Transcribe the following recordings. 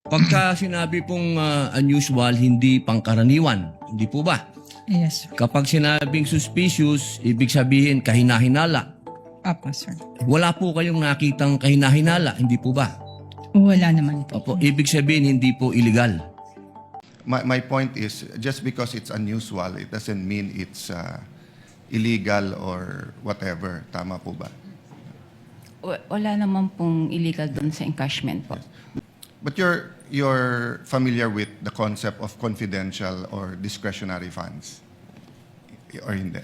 Pagka sinabi pong unusual, hindi pangkaraniwan, hindi po ba? Yes, sir. Kapag sinabing suspicious, ibig sabihin kahinahinala. Apo, sir. Wala po kayong nakitang kahinahinala, hindi po ba? Wala naman po. Opo, ibig sabihin hindi po illegal. My point is, just because it's unusual, it doesn't mean it's illegal or whatever. Tama po ba? Wala naman pong illegal doon sa encashment po. But you're familiar with the concept of confidential or discretionary funds? Or hindi?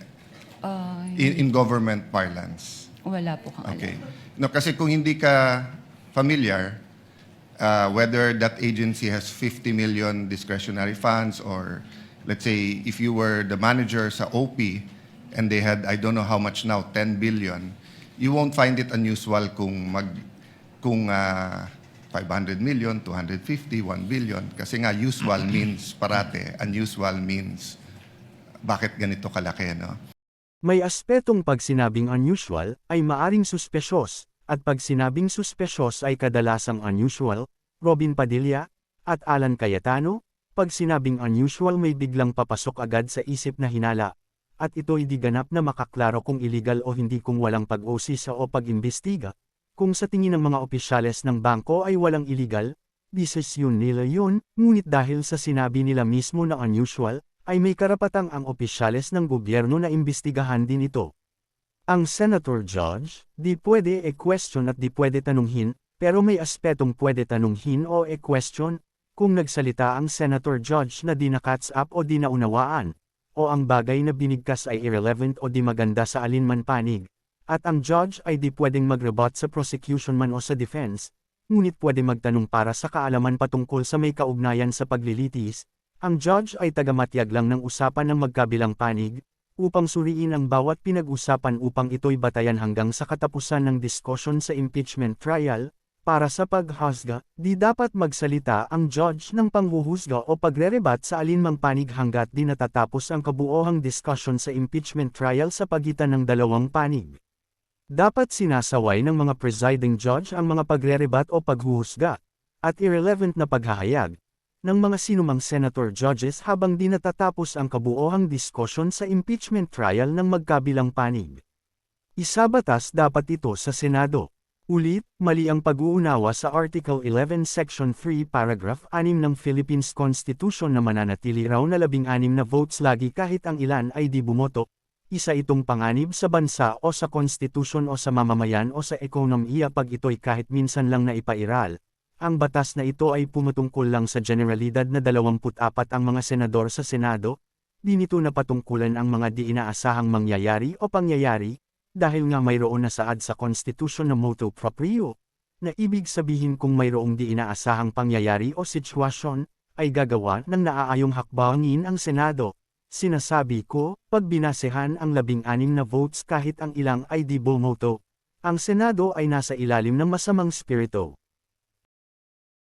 In government parlance? Wala po kang Okay. alam. No, kasi kung hindi ka familiar, whether that agency has 50 million discretionary funds or let's say if you were the manager sa OP and they had, I don't know how much now, 10 billion, you won't find it unusual kung 500 million, 250, 1 billion. Kasi nga usual means parate, unusual means bakit ganito kalaki, no? May aspetong pag sinabing unusual ay maaring suspicious, at pag sinabing suspicious ay kadalasang unusual, Robin Padilla, at Alan Cayetano, pag sinabing unusual may biglang papasok agad sa isip na hinala, at ito ay di ganap na makaklaro kung illegal o hindi kung walang pag-usisa o pag-imbestiga. Kung sa tingin ng mga opisyales ng bangko ay walang illegal, desisyon nila yun, ngunit dahil sa sinabi nila mismo na unusual, ay may karapatang ang opisyales ng gobyerno na imbestigahan din ito. Ang Senator Judge, di pwede e-question at di pwede tanunghin, pero may aspetong pwede tanunghin o e-question, kung nagsalita ang Senator Judge na di na-catch up o di naunawaan, o ang bagay na binigkas ay irrelevant o di maganda sa alinman panig. At ang judge ay di pwedeng mag-rebut sa prosecution man o sa defense, ngunit pwede magtanong para sa kaalaman patungkol sa may kaugnayan sa paglilitis. Ang judge ay tagamatyag lang ng usapan ng magkabilang panig, upang suriin ang bawat pinag-usapan upang ito'y batayan hanggang sa katapusan ng diskusyon sa impeachment trial. Para sa paghusga, di dapat magsalita ang judge ng panghuhusga o pagre-rebat sa alinmang panig hanggat di natatapos ang kabuohang discussion sa impeachment trial sa pagitan ng dalawang panig. Dapat sinasaway ng mga presiding judge ang mga pagre-rebat o paghuhusga, at irrelevant na paghahayag, ng mga sinumang senator judges habang di natatapos ang kabuohang diskusyon sa impeachment trial ng magkabilang panig. Isabatas dapat ito sa Senado. Ulit, mali ang pag-uunawa sa Article 11 Section 3 Paragraph 6 ng Philippines Constitution na mananatili raw na 16 na votes lagi kahit ang ilan ay di bumoto. Isa itong panganib sa bansa o sa konstitusyon o sa mamamayan o sa ekonomiya pag ito'y kahit minsan lang na ipairal. Ang batas na ito ay pumutungkol lang sa generalidad na 24 ang mga senador sa Senado, di nito napatungkulan ang mga di inaasahang mangyayari o pangyayari, dahil nga mayroon na saad sa konstitusyon na motu proprio, na ibig sabihin kung mayroong di inaasahang pangyayari o sitwasyon, ay gagawa ng naaayong hakbangin ang Senado. Sinasabi ko, pag binasehan ang 16 na votes kahit ang ilang ay di bumoto, ang Senado ay nasa ilalim ng masamang spirito.